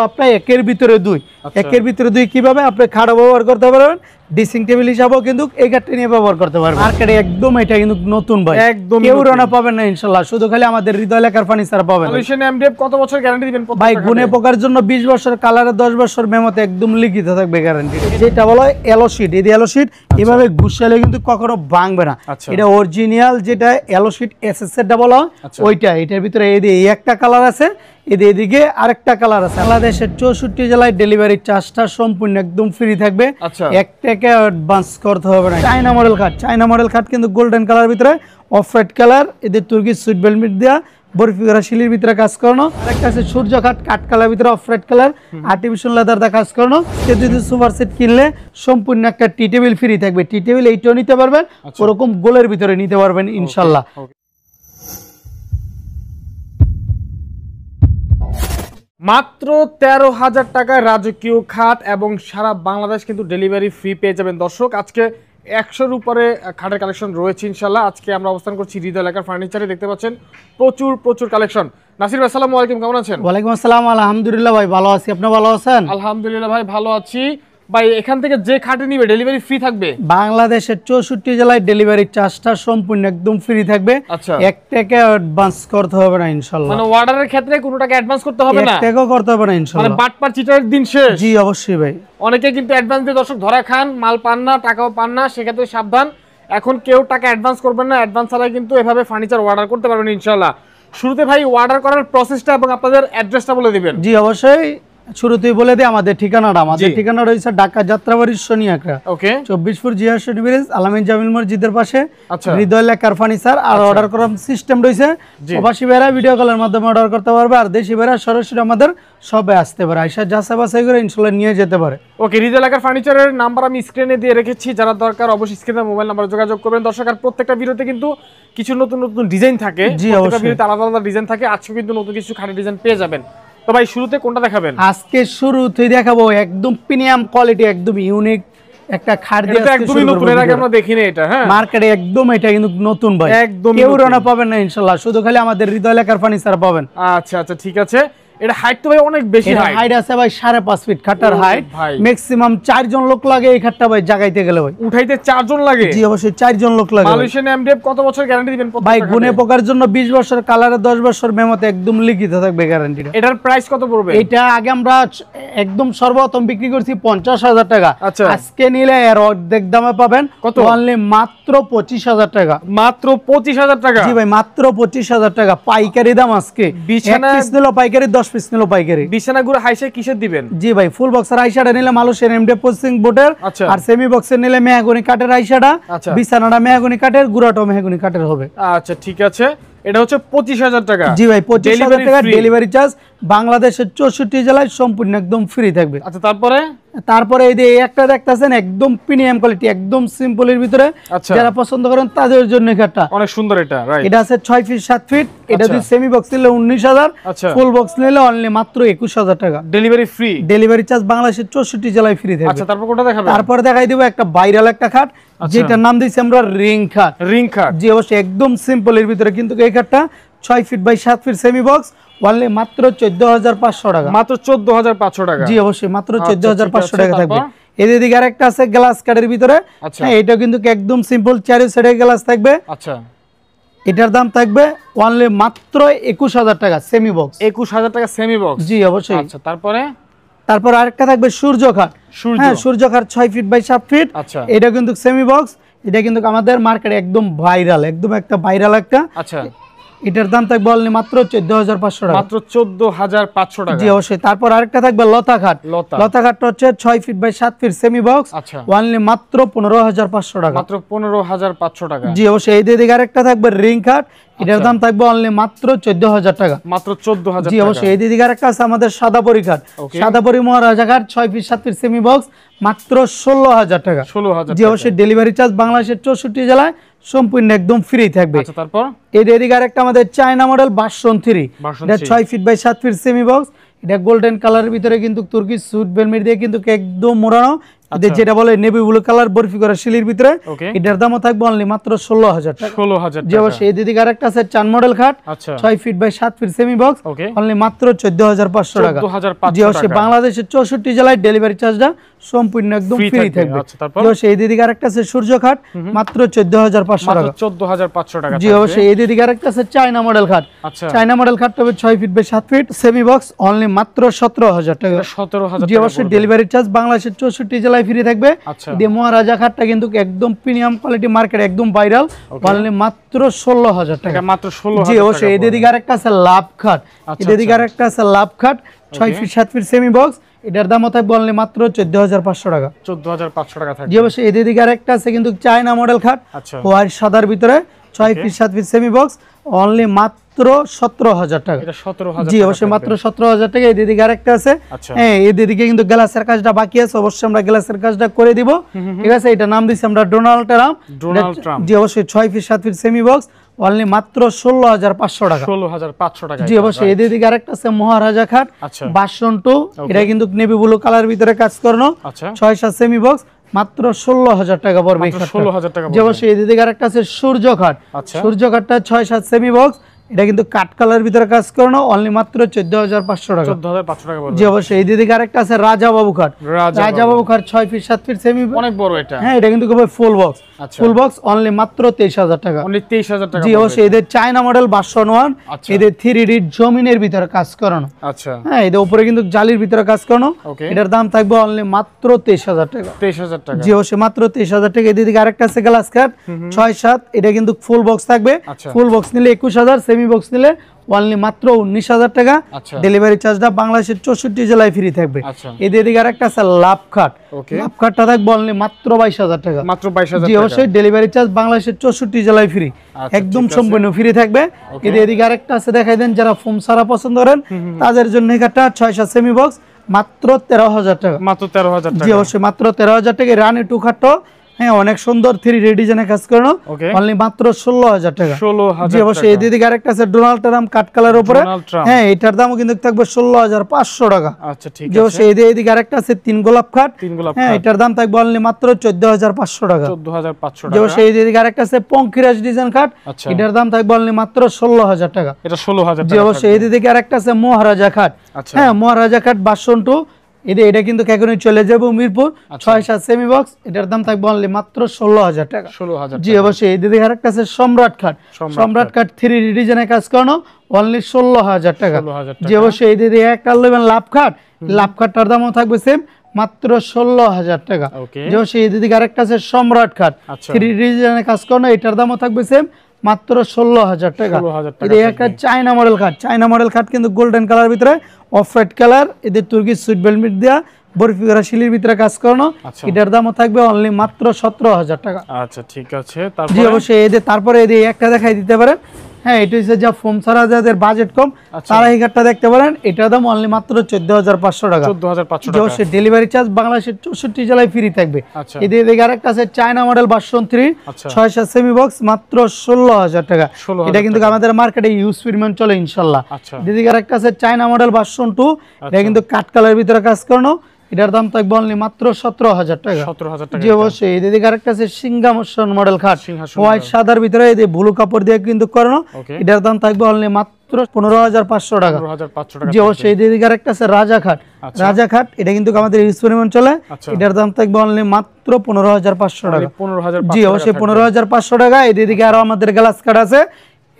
আপনার একের ভিতরে দুই। একের ভিতরে দুই কিভাবে আপনি খাটও ব্যবহার করতে পারবেন, ড্রেসিং টেবিল হিসাবেও কিন্তু এই কাঠটা নিয়ে ব্যবহার করতে পারবেন। মার্কেটে একদম এটা কিন্তু নতুন ভাই, একদম কেউ রানা পাবেন না ইনশাআল্লাহ, শুধু খালি আমাদের হৃদয় লেখার ফার্নিচার পাবেন। সলিউশন এমডিএফ কত বছর গ্যারান্টি দিবেন? ভাই গুণে পোকার জন্য 20 বছর, কালারে 10 বছর, মেমোতে একদম লিখিত থাকবে গ্যারান্টি। যেটা বলা হয় এলো শীট, এই এলো শীট এভাবে ঘুষালে কিন্তু কখনো ভাঙবে না। এটা অরিজিনাল, যেটা এলো শীট এসএস এর বলা হয় ওইটা। এটার ভিতরে এই একটা কালার আছে, এদিকে আরেকটা কালার আছে। বাংলাদেশের 64 জেলায় ডেলিভারি চার্জটা সম্পূর্ণ একদম ফ্রি থাকবে, এক টাকা অ্যাডভান্স করতে হবে না। চায়না মডেল খাট, চায়না মডেল খাট কিন্তু গোল্ডেন কালার ভিতরে অফ হোয়াইট কালার, এদের তুর্কি সুইট বেলমিট দেওয়া বরফি করা শিলির ভিতরে কাজ করানো। আরেকটা আছে সূর্য খাট, কাঠ কালার ভিতরে off white colour, artificial leather দিয়ে কাজ করানো। যদি সুপার সেট কিনলে সম্পূর্ণ একটা টি টেবিল ফ্রি থাকবে। টি টেবিল এইটাও নিতে পারবেন, ওরকম গোলের ভিতরে নিতে পারবেন ইনশাল্লাহ। মাত্র 13,000 টাকায় রাজকীয় খাট এবং সারা বাংলাদেশ কিন্তু ডেলিভারি ফ্রি পেয়ে যাবেন। দর্শক আজকে 100-র উপরে খাটের কালেকশন রয়েছে ইনশাল্লাহ। আজকে আমরা অবস্থান করছি হৃদয় লেখার ফার্নিচারে, দেখতে পাচ্ছেন প্রচুর কালেকশন। নাসির ভাই আসসালামু আলাইকুম, কেমন আছেন? ওয়ালাইকুম আসসালাম, আলহামদুলিল্লাহ ভাই ভালো আছি, আপনি ভালো আছেন? আলহামদুলিল্লাহ ভাই ভালো আছি। ভাই এখান থেকে যে খাটে নিবে ডেলিভারি ফ্রি থাকবে? বাংলাদেশের 64 জেলায় ডেলিভারি চার্জটা সম্পূর্ণ একদম ফ্রি থাকবে, এক টাকা অ্যাডভান্স করতে হবে না ইনশাআল্লাহ। মানে অর্ডারের ক্ষেত্রে কোনো টাকা অ্যাডভান্স করতে হবে না, এক টাকাও করতে হবে না ইনশাআল্লাহ। মানে বাটপার চিটারের দিন শেষ। জি অবশ্যই ভাই, অনেকে কিন্তু অ্যাডভান্স দিয়ে দর্শক ধরা খান, মাল পান না, টাকাও পান না, সেক্ষেত্রে সাবধান। এখন কেউ টাকা অ্যাডভান্স করবেন না, অ্যাডভান্স ছাড়াই কিন্তু এভাবে ফার্নিচার অর্ডার করতে পারবেন ইনশাআল্লাহ। শুরুতে ভাই অর্ডার করার প্রসেসটা এবং আপনাদের অ্যাড্রেসটা বলে দিবেন। জি অবশ্যই, শুরুতেই বলে দিই আমাদের ঠিকানাটা। আমাদের ঠিকানা রয়েছে ঢাকা যাত্রাবাড়ির শনিয়াকড়া, ওকে 24 ফুট জিয়াস ব্রিজ, আলামিন জামিল মসজিদের পাশে, হৃদয় লেখার ফার্নিচার। আর অর্ডার করার সিস্টেম রয়েছে, প্রবাসী ভাইরা ভিডিও কলের মাধ্যমে অর্ডার করতে পারবে, আর দেশি ভাইরা সরাসরি আমাদের সবে আসতে পারে, আইসা যাচাই বাছাই করে ইনশাআল্লাহ নিয়ে যেতে পারে। ওকে, হৃদয় লেখার ফার্নিচারের নাম্বার আমি স্ক্রিনে দিয়ে রেখেছি, যারা দরকার অবশ্যই স্ক্রিনে মোবাইল নাম্বারে যোগাযোগ করবেন। দর্শক আর প্রত্যেকটা ভিডিওতে কিন্তু কিছু নতুন ডিজাইন থাকে, প্রত্যেকটা ভিডিওতে আলাদা ডিজাইন থাকে। আজকে কিন্তু নতুন কিছু খাটের ডিজাইন পেয়ে যাবেন। তো ভাই শুরুতে কোনটা দেখাবেন? আজকে শুরুতেই দেখাবো একদম প্রিমিয়াম কোয়ালিটি, একদম ইউনিক একটা খাট দিয়ে, এটা একদমই নতুন, এর আগে আমরা দেখিনি এটা। হ্যাঁ মার্কেটে একদম এটা কিন্তু নতুন ভাই, একদম কেউ রানা পাবেন না ইনশাআল্লাহ, শুধু খালি আমাদের হৃদয় লেখার ফার্নিচার পাবেন। আচ্ছা ঠিক আছে। এটা হাইট তো ভাই অনেক বেশি, হাইট আছে ভাই 5.5 ফিট খাটটার হাইট। ম্যাক্সিমাম 4 জন লোক লাগে এই খাটটা ভাই জাগাইতে গেলে, ভাই উঠাইতে 4 জন লাগে? জি অবশ্যই 4 জন লোক লাগে। মালয়েশিয়ান এমডিএফ কত বছর গ্যারান্টি দিবেন? ভাই গুণে পোকার জন্য 20 বছর, কালারে 10 বছর, মেমোতে একদম লিখিত থাকবে গ্যারান্টিটা। এটার প্রাইস কত পড়বে? এটা আগে আমরা একদম সর্বপ্রথম বিক্রি করছি 50,000 টাকা, আজকে নিলে এর অর্ধেক দামে পাবেন। কত? অনলি মাত্র 25,000 টাকা। মাত্র 25,000 টাকা? জি ভাই মাত্র 25,000 টাকা, পাইকারি দাম আজকে। 1 পিস নিলো পাইকারি, 10 পিস নিলো পাইকারি। বিছানাগুলো হাইসে কিসের দিবেন? জি ভাই ফুল বক্সের আইসাটা নিলে মালয়েশিয়ান এমডিএফ পোস্টিং বোর্ডের, আর সেমি বক্সের নিলে মেহগনি কাঠের আইসাটা, বিছানাটা মেহগনি কাঠের, গুড়াটাও মেহগনি কাঠের হবে। আচ্ছা ঠিক আছে, এটা হচ্ছে 25,000 টাকা। জি ভাই 25,000 টাকা ডেলিভারি চার্জ, বাংলাদেশের 64 জেলায় সম্পূর্ণ একদম ফ্রি থাকবে। আচ্ছা তারপরে এই যে একটা দেখতেছেন একদম প্রিমিয়াম কোয়ালিটি, একদম সিম্পলের ভিতরে, যারা পছন্দ করেন তাদের জন্য একটা অনেক সুন্দর। এটা আছে 6 ফিট 7 ফিট। এটা যদি সেমি বক্স নিলে 19,000, ফুল বক্স নিলে অনলি মাত্র 21,000 টাকা ডেলিভারি ফ্রি। ডেলিভারি চার্জ বাংলাদেশের 64 জেলায় ফ্রি থাকবে। আচ্ছা তারপর কোনটা দেখাবেন? তারপরে দেখাই দিব একটা ভাইরাল একটা খাট, যেটার নাম দিয়েছি আমরা রিং খাট। রিং খাট জি অবশ্যই একদম সিম্পলের ভিতরে, কিন্তু এই খাটটা 6 feet by 7 feet semi box, only মাত্র 14,500 টাকা। মাত্র 14,500 টাকা? জি অবশ্যই মাত্র 14,500 টাকা থাকবে। এদিকে আরেকটা আছে গ্লাস কাঠের ভিতরে, হ্যাঁ এটা কিন্তু একদম সিম্পল, চারি সাইডে গ্লাস থাকবে। আচ্ছা এটার দাম থাকবে অনলি মাত্র 21,000 টাকা সেমি বক্স। 21,000 টাকা সেমি বক্স? জি অবশ্যই। আচ্ছা তারপর আরেকটা থাকবে সূর্য খাট। হ্যাঁ সূর্য খাট 6 ফিট বাই 7 ফিট, এটা কিন্তু সেমি বক্স। এটা কিন্তু আমাদের মার্কেটে একদম ভাইরাল, একদম একটা ভাইরাল একটা। আচ্ছা এটার দাম থাকবে অনলি মাত্র 14,500 টাকা। মাত্র 14,500 টাকা? জি অবশ্যই। তারপর আরেকটা থাকবে লতা খাট। লতা খাটটা হচ্ছে 6 feet by 7 feet semi box, only মাত্র 15,500 টাকা। মাত্র 15,500 টাকা? জি অবশ্যই। এইদিকে আরেকটা থাকবে রিং খাট, এটার দাম থাকবে অনলি মাত্র 14,000 টাকা। মাত্র 14,000? জি অবশ্যই। এইদিকে আরেকটা আছে আমাদের সাদাপরি খাট, সাদাপরি মহারাজা খাট 6 ফিট 7 ফিট সেমি বক্স, মাত্র 16,000 টাকা। 16,000? জি অবশ্যই। ডেলিভারি চার্জ বাংলাদেশের 64 জেলায় সম্পূর্ণ একদম ফ্রি থাকবে। আচ্ছা তারপর এদিকে আরেকটা আমাদের চায়না মডেল ভার্সন 3, এটা 6 feet by 7 feet semi box, এটা গোল্ডেন কালারের ভিতরে কিন্তু তুর্কি সুইট বেলমিট দিয়ে কিন্তু একদম মোড়ানো, এদের যেটা বলে নেভি ব্লু কালার বরফি করা শিলির ভিতরে, ওকে এটার দামও থাকবে অনলি মাত্র 16,000 টাকা। 16,000 জি অবশ্যই। এই দিকে আরেকটা আছে 4 মডেল খাট, আচ্ছা 6 feet by 7 feet semi box, okay only মাত্র 14,500 টাকা। 14,500 জি অবশ্যই। টাকা। বাংলাদেশের 64 জেলায় ডেলিভারি চার্জটা সম্পূর্ণ একদম Free ফ্রি থাকবে। থাকবে। আচ্ছা, তারপর? জি অবশ্যই। এই দিকে আরেকটা আছে সূর্য খাট, মাত্র 14,500 মাত্র টাকা। 14,500 টাকা জি থাকবে। অবশ্যই। এই দিকে আরেকটা আছে চায়না মডেল খাট, আচ্ছা চায়না মডেল খাট হবে 6 feet by 7 feet semi box, only মাত্র 17,000 টাকা। এটা 17,000 জি টাকা অবশ্যই। পড়বে। ডেলিভারি চার্জ বাংলাদেশের 64 জেলায় ফ্রি থাকবে। আচ্ছা এই মহারাজা খাটটা কিন্তু একদম প্রিমিয়াম কোয়ালিটি, মার্কেট একদম ভাইরাল, অনলি মাত্র 16,000 টাকা। এটা মাত্র 16,000 জি টাকা অবশ্যই। এই পড়বে। দিকে আরেকটা আছে লাভ খাট, আচ্ছা, এই দিকে আরেকটা আছে লাভ খাট 6 ফিট 7 ফিট সেমি বক্স, এটার দামও থাকবে অনলি মাত্র 14,500 টাকা। 14,500 টাকা থাকবে। জি অবশ্যই। এই দিকে আরেকটা আছে কিন্তু চায়না মডেল খাট, আচ্ছা হোয়াইট সাদার ভিতরে 6 feet 7 feet semi box, only মাত্র 17,000 টাকা। এটা 17,000 জি টাকা অবশ্যই। থাকবে। মাত্র 17,000 টাকা। এই দিকে আরেকটা আছে, আচ্ছা হ্যাঁ এই দিকে কিন্তু গ্লাসের কাজটা বাকি আছে, অবশ্যই আমরা গ্লাসের কাজটা করে দিব। ঠিক আছে। এটা নাম দিছি আমরা ডোনাল্ড ট্রাম্প। Donald Trump. জি অবশ্যই। 6 feet 7 feet semi box, only মাত্র 16,500 টাকা। 16,500 টাকা। জি অবশ্যই। এই দিকে আরেকটা আছে মহারাজা খাট, আচ্ছা ভার্সন 2, এটা কিন্তু নেভি ব্লু কালার ভিতরে কাজ করানো, আচ্ছা 6-7 সেমি বক্স, মাত্র 16,000 টাকা পড়বে এই মাত্র খাটটা। 16,000 টাকা জি অবশ্যই। এই দিকে আরেকটা আছে সূর্য খাট, আচ্ছা সূর্য খাটটা 6-7 সেমি বক্স, এটা কিন্তু কাট কালার ভিতরে কাজ করানো, অনলি মাত্র 14,500 টাকা। 14,500 টাকা পড়বে। জি অবশ্যই। এই দিকে আরেকটা আছে রাজা বাবু খাট, রাজা বাবু খাট 6 ফিট 7 ফিট সেমি, অনেক বড় এটা। হ্যাঁ এটা কিন্তু খুবই ফুল বক্স, আচ্ছা ফুল বক্স, অনলি মাত্র 23,000 টাকা। অনলি 23,000 টাকা জি পড়বে। অবশ্যই। এদের চায়না মডেল ভার্সন 1, আচ্ছা এদের 3D জমিনের ভিতরে কাজ করানো, আচ্ছা হ্যাঁ এদের উপরে কিন্তু জালির ভিতরে কাজ করানো, ওকে এটার দাম থাকবে অনলি মাত্র 23,000 টাকা। 23,000 টাকা। জি অবশ্যই। মাত্র 23,000 টাকা। এদিকে আরেকটা আছে গ্লাস কাট 6-7, এটা কিন্তু ফুল বক্স থাকবে, আচ্ছা ফুল বক্স নিলে 21,000, সেমি বক্স নিলে অনলি মাত্র 19,000 টাকা। আচ্ছা ডেলিভারি চার্জটা বাংলাদেশের 64 জেলায় ফ্রি থাকবে। আচ্ছা এদিকে আরেকটা আছে লাভ খাট, ওকে লাভ খাটটা থাকবে অনলি মাত্র 22,000 টাকা। মাত্র 22,000 জি টাকা। অবশ্যই। ডেলিভারি চার্জ বাংলাদেশের 64 জেলায় ফ্রি, আচ্ছা, একদম ঠিক আছে। সম্পূর্ণ ফ্রি থাকবে। ওকে। এদিকে আরেকটা আছে দেখাই দেন, যারা ফোম সারা পছন্দ করেন তাদের জন্য এই খাটটা 6-7 সেমি বক্স, মাত্র 13,000 টাকা। মাত্র 13,000 জি টাকা। অবশ্যই। মাত্র 13,000 টাকা। রানি টু খাট্টো, হ্যাঁ অনেক সুন্দর 3D ডিজাইনের কাজ করানো, ওকে অনলি মাত্র 16,000 টাকা। 16,000 জি অবশ্যই। টাকা। এদিকে আরেকটা আছে ডোনাল্ড ট্রাম্প কাট কালার উপরে, ডোনাল্ড ট্রাম্প। হ্যাঁ এটার দামও কিন্তু থাকবে 16,500 টাকা। আচ্ছা ঠিক জি আছে। অবশ্যই। এদিকে আরেকটা আছে 3 গোলাপ খাট, 3 গোলাপ হ্যাঁ এটার দাম থাকবে অনলি মাত্র 14,500 টাকা। 14,500 যে টাকা। অবশ্যই। এদিকে আরেকটা আছে পঙ্কিরাজ ডিজাইন কাট, আচ্ছা এটার দাম থাকবে অনলি মাত্র 16,000 টাকা। এটা 16,000 যে টাকা। অবশ্যই। এদিকে আরেকটা আছে মহারাজা খাট, আচ্ছা হ্যাঁ মহারাজা খাট ভার্সন 2, এটা কিন্তু এখনই চলে যাবো মিরপুর, আচ্ছা। 6-7 সেমি বক্স, এটার দাম থাকবে অনলি মাত্র 16,000 টাকা। 16,000 জি অবশ্যই। এদিকে আরেকটা আছে সম্রাট খাট, সম্রাট খাট 3D ডিজাইনের কাজ করানো, অনলি 16,000 টাকা। 16,000 যে টাকা। অবশ্যই। এদিকে একটা নেবেন লাভ খাট, লাভ খাটটার দামও থাকবে সেম, মাত্র 16,000 টাকা। ওকে যে অবশ্যই। এদিকে আরেকটা আছে সম্রাট খাট, আচ্ছা 3D ডিজাইনের কাজ করানো, এটার দামও থাকবে সেম, মাত্র 16,000 টাকা। 16,000 টাকা এদিকে একটা চায়না মডেল খাট, চায়না মডেল খাট কিন্তু গোল্ডেন কালার ভিতরে, অফ হোয়াইট কালার, এদের তুর্কি সুইট বেলমিট দেওয়া বরফি করা শিলির ভিতরে কাজ করানো, আচ্ছা এটার দামও থাকবে অনলি মাত্র 17,000 টাকা। আচ্ছা ঠিক আছে। জি তারপরে অবশ্যই। এদের তারপরে এদের একটা দেখাই দিতে পারেন, হ্যাঁ এটা হচ্ছে যা ফোম ছাড়া যাদের বাজেট কম, আচ্ছা। তারা এই কার্ডটা দেখতে পারেন, এটার দাম অনলি মাত্র 14,500 টাকা। 14,500 যে টাকা। অবশ্যই। ডেলিভারি চার্জ বাংলাদেশের 64 জেলায় ফ্রি থাকবে। আচ্ছা এদিকে আরেকটা আছে চায়না মডেল ভার্সন 3, আচ্ছা 6-7 সেমি বক্স, মাত্র 16,000 টাকা। 16,000 এটা কিন্তু আমাদের মার্কেটে ইউজ পরিমাণ চলে ইনশাল্লাহ। আচ্ছা এদিকে আরেকটা আছে চায়না মডেল ভার্সন 2, এটা কিন্তু কাট কালার ভিতরে কাজ করানো, এটার দাম থাকবে অনলি মাত্র 17,000 টাকা। 17,000 টাকা। জি অবশ্যই। এদিকে আরেকটা আছে সিংহাসন মডেল খাট, সিংহাসন হোয়াইট সাদার ভিতরে এই যে ব্লু কাপড় দিয়ে কিন্তু করানো, ওকে এটার দাম থাকবে অনলি মাত্র 15,500 টাকা। 15,500 টাকা। জি অবশ্যই। এদিকে আরেকটা আছে রাজা খাট, আচ্ছা। রাজা খাট, এটা কিন্তু আমাদের ইউজ পরিমাণ চলে, আচ্ছা এটার দাম থাকবে অনলি মাত্র 15,500 টাকা। 15,500 জি অবশ্যই। 15,500 টাকা। এদিকে আরো আমাদের গ্লাস কাট আছে,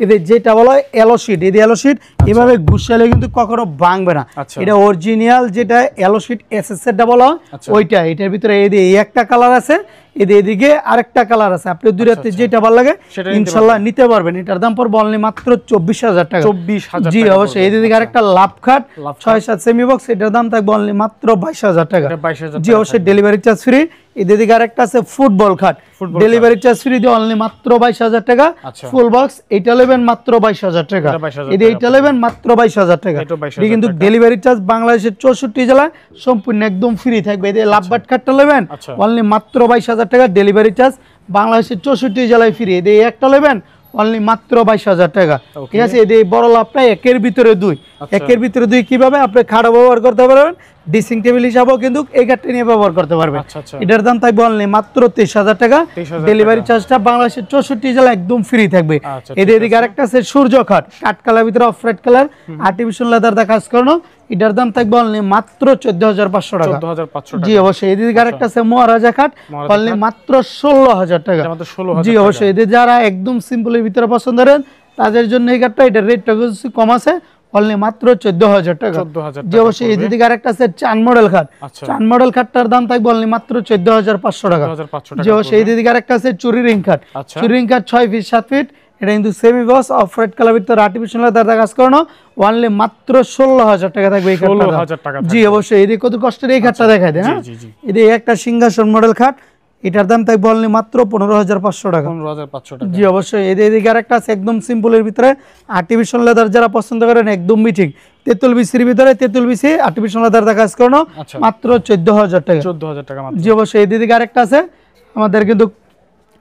এদের যেটা বলা হয় এলো শিট, এই এলো শিট এভাবে ঘুষালে কিন্তু কখনো ভাঙবে না। আচ্ছা এটা অরিজিনাল যেটা এলো শিট এসএস এর বলা হয়, আচ্ছা। ওইটা। এটার ভিতরে এই একটা কালার আছে, এদিকে আরেকটা কালার আছে, আপনি দুই রাতে যেটা ভালো লাগে সেটা নিতে ইনশাল্লাহ নিতে পারবেন। এটার দাম পড়বে অনলি মাত্র 24,000 টাকা। 24,000 জি টাকা অবশ্যই। পড়বে। এদিকে আরেকটা লাভ খাট, লাভ খাট। 6-7 সেমি বক্স, এটার দাম থাকবে অনলি মাত্র 22,000 টাকা। এটা 22,000 জি টাকা অবশ্যই। থাকবে। Delivery charge free. এদিকে আরেকটা আছে ফুটবল খাট, ফুটবল ডেলিভারি চার্জ ফ্রি দিয়ে অনলি মাত্র 22,000 টাকা। আচ্ছা। ফুল বক্স এটা নেবেন মাত্র 22,000 টাকা। এটা 22,000 এটা এটা নেবেন মাত্র 22,000 টাকা। এটা 22,000 এটা কিন্তু টাকা। ডেলিভারি চার্জ বাংলাদেশের 64 জেলায় সম্পূর্ণ একদম ফ্রি থাকবে। এই লাভবাট কার্ডটা নেবেন আচ্ছা। অনলি মাত্র 22,000 টাকা। ডেলিভারি চার্জ বাংলাদেশের 64 জেলায় ফ্রি। এই একটা নেবেন অনলি মাত্র 22,000 টাকা। ঠিক আছে। এই বড় লাভটা একের ভিতরে দুই, আচ্ছা। একের ভিতরে দুই কিভাবে আপনি খাড়া ব্যবহার করতে পারবেন, ড্রেসিং টেবিল হিসাবেও কিন্তু এই কাঠটা নিয়ে ব্যবহার করতে পারবে। আচ্ছা আচ্ছা, এটার দাম থাকবে অনলি মাত্র 23,000 টাকা। 23,000 ডেলিভারি চার্জটা বাংলাদেশের 64 জেলা একদম ফ্রি থাকবে। আচ্ছা, এদিকে আরেকটা আছে সূর্য খাট, কাঠ কালার ভিতরে off red colour, artificial leather দা কাজ করানো। এটার দাম থাকবে অনলি মাত্র 14,500 টাকা। 14,500 জি অবশ্যই। এদিকে আরেকটা আছে মহারাজা খাট, অনলি মাত্র 16,000 টাকা। জি অবশ্যই। এদের যারা একদম সিম্পলের ভিতরে পছন্দ করেন তাদের জন্য এই কাঠটা, এটা রেটটা কিছু কম আছে, অনলি মাত্র 14,000 টাকা। জি অবশ্যই। এদিকে আরেকটা আছে চান মডেল খাট, চান মডেল খাটটার দাম থাকবে অনলি মাত্র 14,500 টাকা। জি অবশ্যই। এদিকে আরেকটা আছে চুরি রিং খাট, চুরি রিং খাট 6 ফিট 7 ফিট, এটা কিন্তু semi box of red colour ভিতরে আর্টিফিশিয়াল লেদার কাজ করানো, অনলি মাত্র 16,000 টাকা থাকবে এই খাটটা। জি অবশ্যই। এদিকে কত কষ্টের এই খাটটা দেখায় দেয়। হ্যাঁ, এদিকে একটা সিংহাসন মডেল খাট, এটার দাম থাকবে অনলি মাত্র 15,500 টাকা। 15,500 টাকা। জি অবশ্যই। এদিকে আরেকটা আছে একদম সিম্পলের ভিতরে আর্টিফিশিয়াল লেদার, যারা পছন্দ করেন একদম মিটিং, তেঁতুল বিসির ভিতরে তেঁতুল বিসি আর্টিফিশিয়াল লেদার কাজ করানো, মাত্র 14,000 টাকা। 14,000 টাকা মাত্র। জি অবশ্যই। এদিকে আরেকটা আছে আমাদের কিন্তু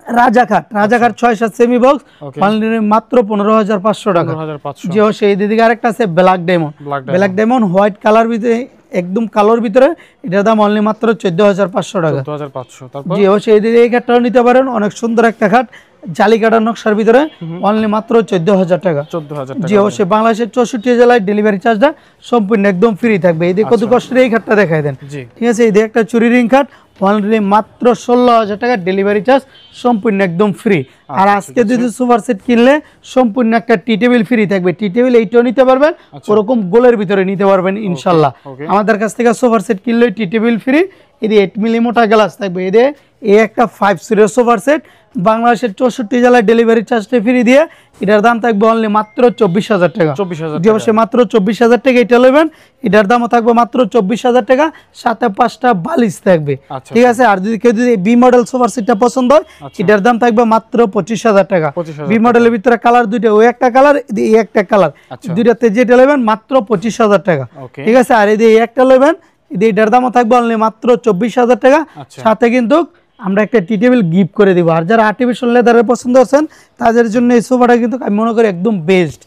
রাজা খাট, রাজা খাট 6-7 সেমি বক্স, অনলি মাত্র 15,500 টাকা। 15,500। জি অবশ্যই। এদিকে আরেকটা আছে black diamond, black diamond white colour ভিতরে একদম কালোর ভিতরে, এটার দাম অনলি মাত্র 14,500 টাকা। 14,500। তারপর জি অবশ্যই। এদিকে এই খাটটাও নিতে পারেন, অনেক সুন্দর একটা খাট, জালি কাটার নকশার ভিতরে, অনলি মাত্র 14,000 টাকা। 14,000 টাকা। জি অবশ্যই। বাংলাদেশের 64 জেলায় ডেলিভারি চার্জটা সম্পূর্ণ একদম ফ্রি থাকবে। এদিকে কত কষ্টের এই খাটটা দেখায় দেন। ঠিক আছে। এদিকে একটা চুরি রিং খাট, অনলি মাত্র 16,000 টাকা, ডেলিভারি চার্জ সম্পূর্ণ একদম ফ্রি। আর আজকে যদি সুপার সেট কিনলে সম্পূর্ণ একটা টি টেবিল ফ্রি থাকবে। টি টেবিল এইটাও নিতে পারবেন, ওরকম গোলের ভিতরে নিতে পারবেন ইনশাল্লাহ। আমাদের কাছ থেকে সুপার সেট কিনলে টি টেবিল ফ্রি। এদিকে 8 মিলি মোটা গ্লাস থাকবে। এদিকে এই একটা 5 সিটের সুপার সেট, বাংলাদেশের 64 জেলায় ডেলিভারি চার্জটা ফ্রি দিয়ে এটার দাম থাকবে অনলি মাত্র 24,000 টাকা। 24,000 জি অবশ্যই। মাত্র 24,000 টাকা এটা নেবেন। এটার দামও থাকবে মাত্র 24,000 টাকা, সাথে 5টা বালিশ থাকবে। ঠিক আছে। আর যদি কেউ যদি বি মডেল সুপার সেটটা পছন্দ হয়, এটার দাম থাকবে মাত্র 25,000 টাকা। বি মডেলের ভিতরে কালার দুইটা, ওই একটা কালার, এই একটা কালার, দুইটাতে যেটা নেবেন মাত্র 25,000 টাকা। ঠিক আছে। আর এই একটা নেবেন, এটার দামও থাকবে অনলি মাত্র 24,000 টাকা, সাথে কিন্তু আমরা একটা টি টেবিল গিফট করে দিব। আর যারা আর্টিফিশিয়াল লেদারের পছন্দ আছেন তাদের জন্য এই সোফাটা কিন্তু আমি মনে করি একদম বেস্ট।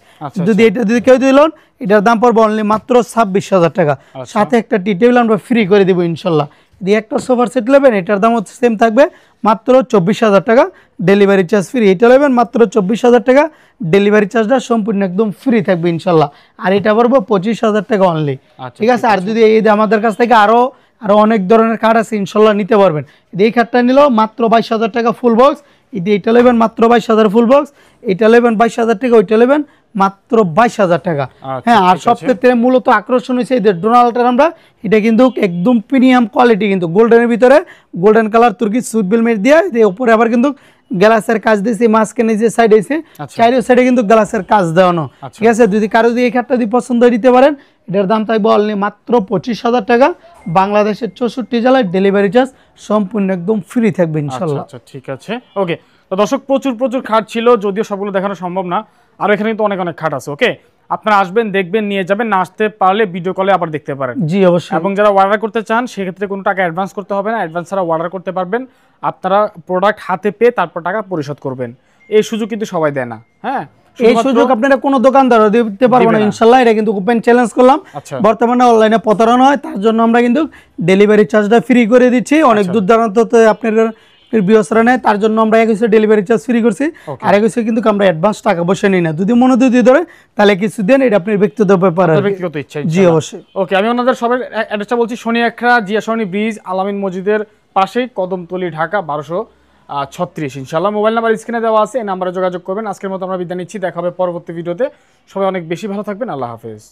যদি এটা যদি কেউ দিলেন, এটার দাম পড়বে অনলি মাত্র 26,000 টাকা, সাথে একটা টি টেবিল আমরা ফ্রি করে দিব ইনশাল্লাহ। দিয়ে একটা সোফার সেট নেবেন, এটার দামও সেম থাকবে মাত্র 24,000 টাকা, ডেলিভারি চার্জ ফ্রি। এটা নেবেন মাত্র 24,000 টাকা, ডেলিভারি চার্জটা সম্পূর্ণ একদম ফ্রি থাকবে ইনশাল্লাহ। আর এটা পড়বো 25,000 টাকা অনলি। ঠিক আছে। আর যদি এই আমাদের কাছ থেকে আরো অনেক ধরনের কার্ড আছে ইনশাল্লাহ নিতে পারবেন। এই কার্ডটা নিল মাত্র 22,000 টাকা ফুল বক্স, এটা নেবেন মাত্র 22,000 ফুল বক্স, এটা নেবেন 22,000 টাকা, ওইটা নেবেন মাত্র 22,000 টাকা। হ্যাঁ। আর সব ক্ষেত্রে মূলত আকর্ষণ হয়েছে এদের ডোনাল্ড ট্রাম্পটা, এটা কিন্তু একদম প্রিমিয়াম কোয়ালিটি, কিন্তু গোল্ডেনের ভিতরে গোল্ডেন কালার তুর্কি সুট বিলমেট দিয়ে, উপরে আবার কিন্তু গ্লাসের কাজ দিয়েছে, মাঝখানে যে সাইড আছে চাইরো সাইডে কিন্তু গ্লাসের কাজ দেওয়ানো। ঠিক আছে। যদি কারো যদি এই খাটটা যদি পছন্দ দিতে পারেন, এটার দাম থাকবে অনলি মাত্র 25,000 টাকা, বাংলাদেশের 64 জেলায় ডেলিভারি চার্জ সম্পূর্ণ একদম ফ্রি থাকবে ইনশাল্লাহ। আচ্ছা ঠিক আছে। ওকে, তো দর্শক প্রচুর খাট ছিল, যদিও সবগুলো দেখানো সম্ভব না, আর এখানে কিন্তু অনেক খাট আছে। ওকে, আপনারা আসবেন, দেখবেন, নিয়ে যাবেন, না আসতে পারলে ভিডিও কলে আবার দেখতে পারেন। জি অবশ্যই। এবং যারা অর্ডার করতে চান সেক্ষেত্রে কোনো টাকা অ্যাডভান্স করতে হবে না, অ্যাডভান্স ছাড়া অর্ডার করতে পারবেন। আপনারা প্রোডাক্ট হাতে পেয়ে তারপর টাকা পরিশোধ করবেন। এই সুযোগ কিন্তু সবাই দেয় না। হ্যাঁ, এই সুযোগ আপনারা কোনো দোকানদার দিতে পারবো না ইনশাল্লাহ। এটা কিন্তু ওপেন চ্যালেঞ্জ করলাম। বর্তমানে অনলাইনে প্রতারণা হয়, তার জন্য আমরা কিন্তু ডেলিভারি চার্জটা ফ্রি করে দিচ্ছি। অনেক দূর দূরান্ত আপনার বিয়সরা নেয়, তার জন্য আমরা এক হিসেবে ডেলিভারি চার্জ ফ্রি করছি। আর এক হিসেবে কিন্তু আমরা অ্যাডভান্স টাকা পয়সা নিই না। যদি মনে যদি ধরে তাহলে কিছু দেন, এটা আপনার ব্যক্তিগত ব্যাপার, ব্যক্তিগত ইচ্ছা। জি অবশ্যই। ওকে, আমি ওনাদের সবার অ্যাড্রেসটা বলছি। শনি একরা জিয়া সরণি ব্রিজ, আলামিন মসজিদের পাশেই, কদমতলী, ঢাকা 1236। ইনশাআল্লাহ মোবাইল নাম্বার স্ক্রিনে দেওয়া আছে, এই নাম্বারে যোগাযোগ করবেন। আজকের মতো আমরা বিদায় নিচ্ছি, দেখা হবে পরবর্তী ভিডিওতে। সবাই অনেক বেশি ভালো থাকবেন। আল্লাহ হাফেজ।